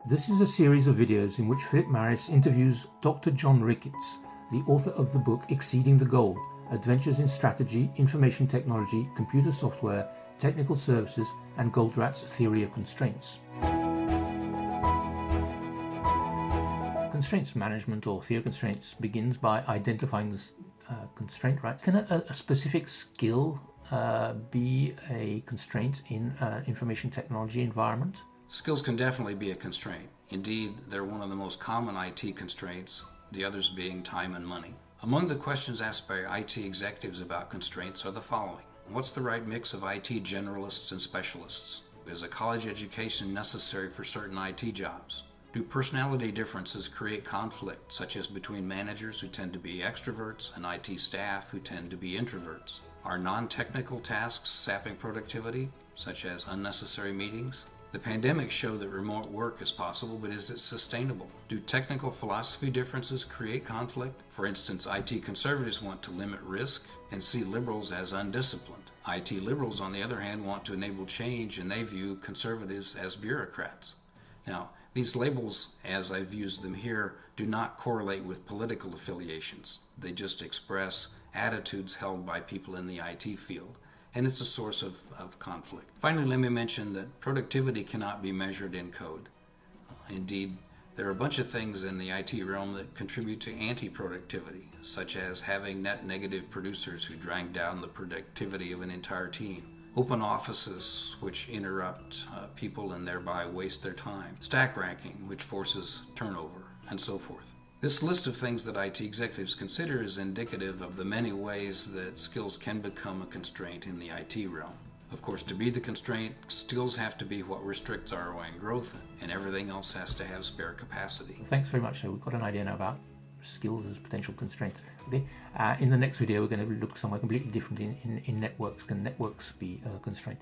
This is a series of videos in which Philip Maris interviews Dr. John Ricketts, the author of the book Exceeding the Goal: Adventures in Strategy, Information Technology, Computer Software, Technical Services, and Goldratt's Theory of Constraints. Constraints management, or theory of constraints, begins by identifying the constraint, right? Can a specific skill be a constraint in information technology environment? Skills can definitely be a constraint. Indeed, they're one of the most common IT constraints, the others being time and money. Among the questions asked by IT executives about constraints are the following. What's the right mix of IT generalists and specialists? Is a college education necessary for certain IT jobs? Do personality differences create conflict, such as between managers who tend to be extroverts and IT staff who tend to be introverts? Are non-technical tasks sapping productivity, such as unnecessary meetings? The pandemic showed that remote work is possible, but is it sustainable? Do technical philosophy differences create conflict? For instance, IT conservatives want to limit risk and see liberals as undisciplined. IT liberals, on the other hand, want to enable change, and they view conservatives as bureaucrats. Now, these labels, as I've used them here, do not correlate with political affiliations. They just express attitudes held by people in the IT field, and it's a source of conflict. Finally, let me mention that productivity cannot be measured in code. Indeed, there are a bunch of things in the IT realm that contribute to anti-productivity, such as having net negative producers who drag down the productivity of an entire team, open offices which interrupt people and thereby waste their time, stack ranking which forces turnover, and so forth. This list of things that IT executives consider is indicative of the many ways that skills can become a constraint in the IT realm. Of course, to be the constraint, skills have to be what restricts ROI and growth, and everything else has to have spare capacity. Thanks very much. So we've got an idea now about skills as potential constraints. Okay. In the next video, we're going to look somewhere completely different in networks. Can networks be a constraint?